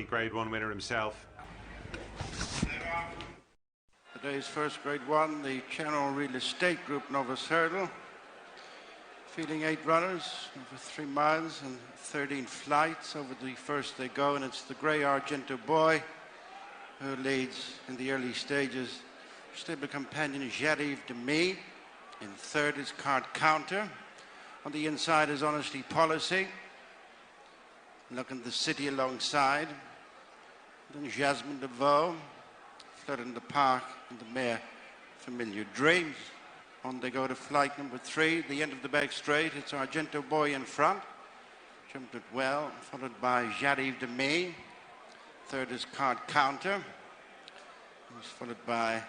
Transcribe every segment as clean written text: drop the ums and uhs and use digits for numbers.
Grade 1 winner himself. Today's first Grade 1, the Channor Real Estate Group Novice Hurdle. Feeding 8 runners over 3 miles and 13 flights. Over the first they go, and it's the grey Argento boy who leads in the early stages. Stable companion Jasmin De Vaux. In third is Card Counter. On the inside is Honesty Policy. Looking the city alongside. Then Jasmin De Vaux, Fleur In The Park, and the mare Familiar Dreams. On they go to flight number 3, the end of the back straight. It's Argento Boy in front. Jumped it well, followed by Jasmin De Vaux. Third is Card Counter. He's followed by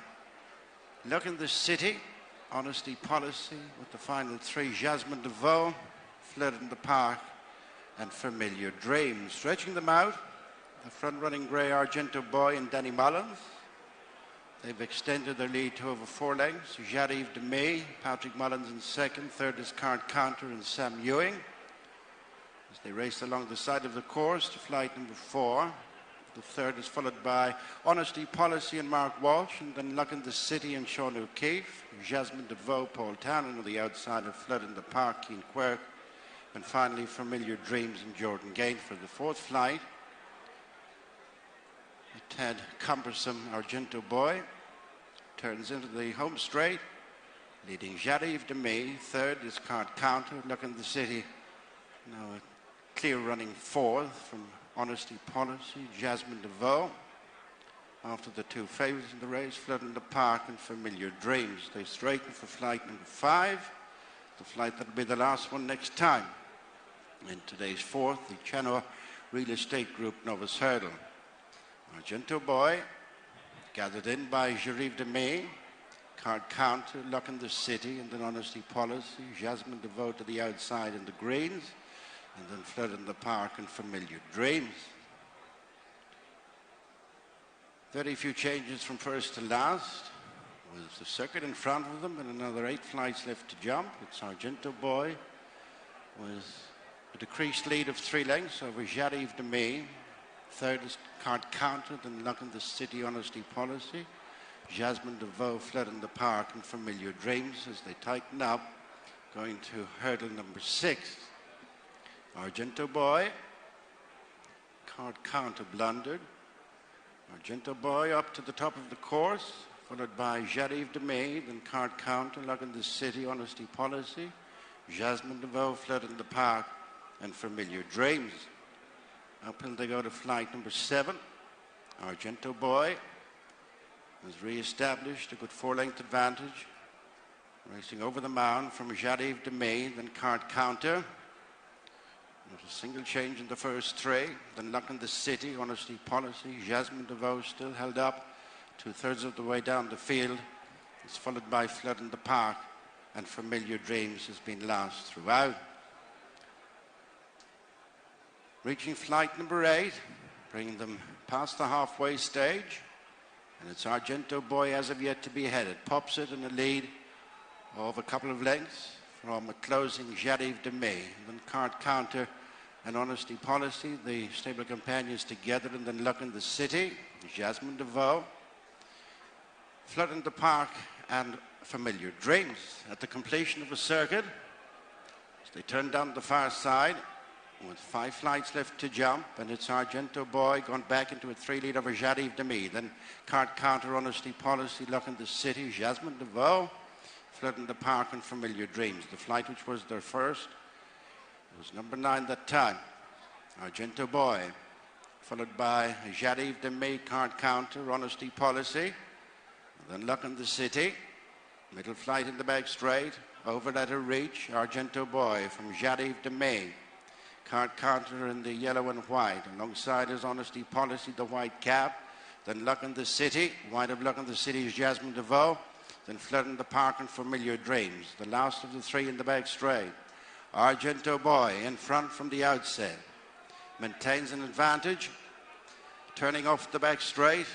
Look in the City, Honesty Policy, with the final 3, Jasmin De Vaux, Fleur In The Park, and Familiar Dreams. Stretching them out, the front-running grey Argento Boy and Danny Mullins. They've extended their lead to over 4 lengths. Jasmin De Vaux, Patrick Mullins in second. Third is Card Counter and Sam Ewing. As they race along the side of the course to flight number 4. The third is followed by Honesty Policy and Mark Walsh, and then Luck in the City and Sean O'Keefe. Jasmin De Vaux, Paul Townend on the outside of Fleur In The Park, Keen Quirk. And finally, Familiar Dreams and Jordan Gain for the fourth flight. A tad cumbersome Argento Boy turns into the home straight, leading Jasmin De Vaux. Third is Card Counter, Look in the City. Now a clear running fourth from Honesty Policy, Jasmin De Vaux. After the 2 favourites in the race, Fleur In The Park and Familiar Dreams. They straighten for flight number 5, the flight that will be the last one next time. In today's fourth, the Channor Real Estate Group Novice Hurdle. Argento Boy, gathered in by Jasmin De Vaux, Card Counter, Luck in the City, and then Honesty Policy, Jasmin De Vaux to the outside in the greens, and then Fleur In The Park and Familiar Dreams. Very few changes from first to last. With the circuit in front of them and another 8 flights left to jump. It's Argento Boy with a decreased lead of 3 lengths over Jasmin De Vaux. Third is Card Counter, then Luck in the City, Honesty Policy. Jasmin De Vaux, Fleur In The Park, and Familiar Dreams as they tighten up, going to hurdle number 6. Argento Boy, Card Counter blundered. Argento Boy up to the top of the course, followed by Jasmin De Vaux, then Card Counter, Luck in the City, Honesty Policy. Jasmin De Vaux, Fleur In The Park, and Familiar Dreams. Uphill they go to flight number 7. Argento Boy has re-established a good 4-length advantage. Racing over the mound from Jasmin De Vaux, then Card Counter. Not a single change in the first 3. Then Luck in the City, Honesty Policy. Jasmin De Vaux still held up 2/3 of the way down the field. It's followed by Fleur In The Park, and Familiar Dreams has been last throughout. Reaching flight number 8, bringing them past the halfway stage. And it's Argento Boy as of yet to be headed. Pops it in a lead of a couple of lengths from a closing Jasmin De Vaux. Then Card Counter and Honesty Policy, the stable companions together, and then Luck in the City, Jasmin De Vaux. Fleur In The Park and Familiar Dreams. At the completion of a circuit, as they turn down the far side, with 5 flights left to jump, and it's Argento Boy gone back into a 3 lead over Jasmin De Vaux. Then Card Counter, Honesty Policy, Luck in the City, Jasmin De Vaux, Fleur In The Park, and Familiar Dreams. The flight which was their first was number 9 that time. Argento Boy, followed by Jasmin De Vaux, Card Counter, Honesty Policy, and then Luck in the City. Middle flight in the back straight, over at her reach, Argento Boy from Jasmin De Vaux. Card Counter in the yellow and white. Alongside is Honesty Policy, the white cap. Then Luck in the City. White of Luck in the City is Jasmin De Vaux. Then Fleur In The Park and Familiar Dreams. The last of the 3 in the back straight. Argento Boy in front from the outset. Maintains an advantage. Turning off the back straight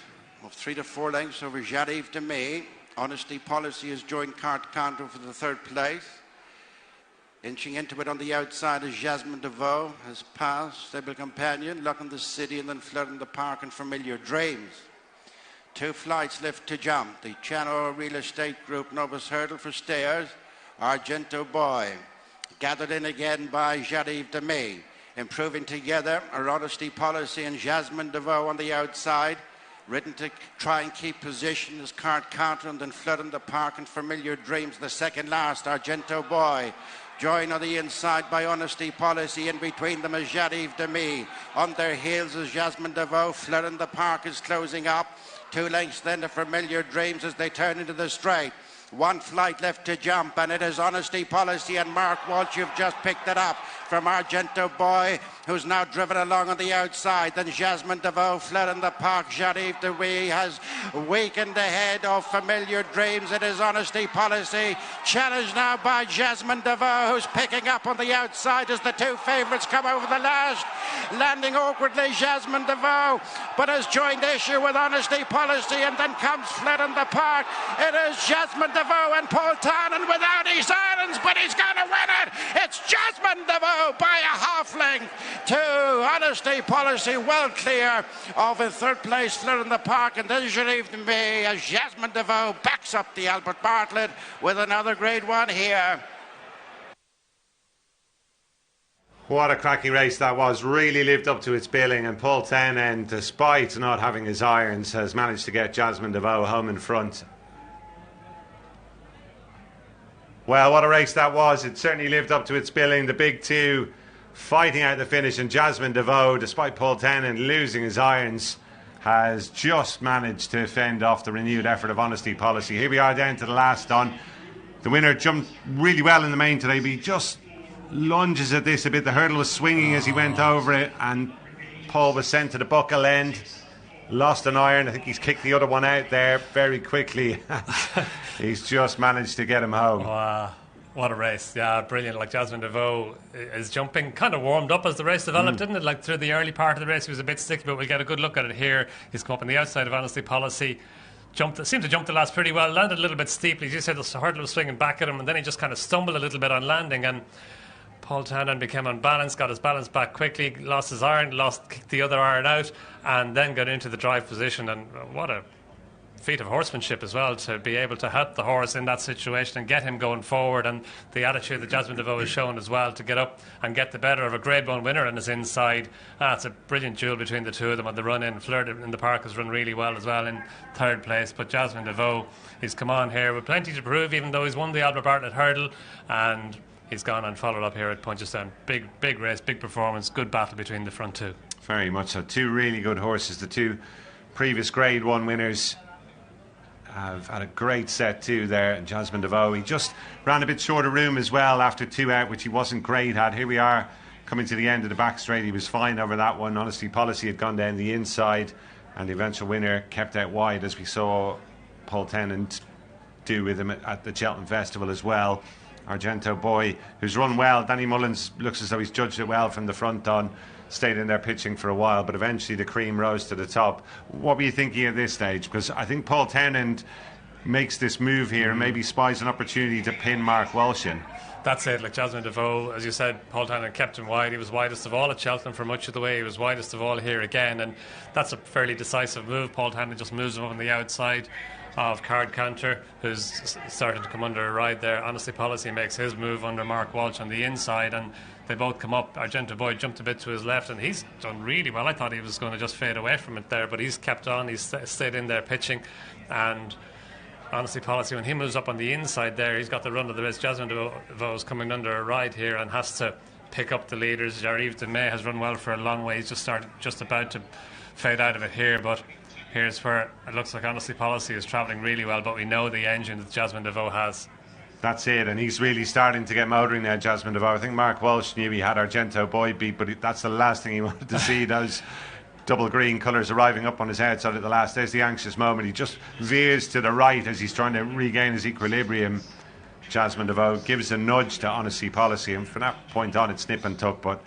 of 3 to 4 lengths over Jasmin De Vaux. Honesty Policy has joined Card Counter for the 3rd place. Inching into it on the outside is Jasmin De Vaux, has passed Stable Companion, Luck in the City, and then Fleur in the Park and Familiar Dreams. 2 flights left to jump. The Channor Real Estate Group Novice Hurdle for stayers. Argento Boy, gathered in again by Jasmin De Vaux. Improving together, Our Honesty Policy and Jasmin De Vaux on the outside. Ridden to try and keep position is Card Counter, and then Flood in the Park and Familiar Dreams, the second last, Argento Boy. Joined on the inside by Honesty Policy. In between them is Jasmin De Vaux. On their heels is Jasmin De Vaux. Flood in the Park is closing up. 2 lengths then to Familiar Dreams as they turn into the straight. 1 flight left to jump, and it is Honesty Policy and Mark Walsh who've just picked it up from Argento Boy, who's now driven along on the outside. Then Jasmin De Vaux, Fleur in the Park. Jasmin De Vaux has weakened ahead of Familiar Dreams. It is Honesty Policy, challenged now by Jasmin De Vaux, who's picking up on the outside as the 2 favourites come over the last. Landing awkwardly, Jasmin De Vaux, but has joined issue with Honesty Policy, and then comes Fleur in the Park. It is Jasmin De Vaux and Paul Townend without his irons, but he's going to win it. It's Jasmin De Vaux by a half length to Honesty Policy, well clear of in 3rd place Fleur in the Park, and then Jasmin De Vaux as Jasmin De Vaux backs up the Albert Bartlett with another Grade 1 here. What a cracking race that was. Really lived up to its billing, and Paul Townend, despite not having his irons, has managed to get Jasmin De Vaux home in front. Well, what a race that was. It certainly lived up to its billing. The big 2 fighting out the finish, and Jasmin De Vaux, despite Paul Townend losing his irons, has just managed to fend off the renewed effort of Honesty Policy. Here we are down to the last on. The winner jumped really well in the main today, but he just lunges at this a bit. The hurdle was swinging as he went over it, and Paul was sent to the buckle end. Lost an iron. I think he's kicked the other one out there very quickly. He's just managed to get him home. Wow, what a race. Yeah, brilliant. Like, Jasmin De Vaux is jumping, kind of warmed up as the race developed, didn't it? Like, through the early part of the race he was a bit sticky, but we'll get a good look at it here. He's come up on the outside of Honesty Policy. Seemed to jump the last pretty well. Landed a little bit steeply. As you said, the hurdle was swinging back at him, and then he just kind of stumbled a little bit on landing, and Paul Townend became unbalanced, got his balance back quickly, lost his iron, kicked the other iron out, and then got into the drive position. And what a feat of horsemanship as well, to be able to help the horse in that situation and get him going forward, and the attitude that Jasmin De Vaux has shown as well to get up and get the better of a Grade 1 winner on his inside. It's a brilliant duel between the 2 of them on the run in. Fleur in the Park has run really well as well in 3rd place, but Jasmin De Vaux, he's come on here with plenty to prove, even though he's won the Albert Bartlett hurdle, and he's gone and followed up here at Punchestown. Big race, big performance, good battle between the front 2. Very much so. 2 really good horses. The 2 previous Grade 1 winners have had a great set too there. And Jasmin De Vaux, he just ran a bit short of room as well after 2 out, which he wasn't great at. Here we are coming to the end of the back straight. He was fine over that one. Honesty Policy had gone down the inside, and the eventual winner kept out wide, as we saw Paul Townend do with him at the Cheltenham Festival as well. Argento Boy, who's run well. Danny Mullins looks as though he's judged it well from the front on. Stayed in there pitching for a while, but eventually the cream rose to the top. What were you thinking at this stage? Because I think Paul Townend makes this move here and maybe spies an opportunity to pin Mark Walsh in. That's it. Like, Jasmin De Vaux, as you said, Paul Townend kept him wide. He was widest of all at Cheltenham for much of the way. He was widest of all here again, and that's a fairly decisive move. Paul Townend just moves him up on the outside of Card Counter, who's starting to come under a ride there. Honesty Policy makes his move under Mark Walsh on the inside, and they both come up. Argento Boy jumped a bit to his left, and he's done really well. I thought he was going to just fade away from it there, but he's kept on. He's stayed in there pitching, and Honesty Policy, when he moves up on the inside there, he's got the run of the race. Jasmin De Vaux is coming under a ride here and has to pick up the leaders. Jasmin De Vaux has run well for a long way. He's just about to fade out of it here, but here's where it looks like Honesty Policy is travelling really well, but we know the engine that Jasmin De Vaux has. That's it, and he's really starting to get motoring now, Jasmin De Vaux. I think Mark Walsh knew he had Argento Boy beat, but that's the last thing he wanted to see, those double green colours arriving up on his outside at the last. There's the anxious moment. He just veers to the right as he's trying to regain his equilibrium. Jasmin De Vaux gives a nudge to Honesty Policy, and from that point on it's nip and tuck, but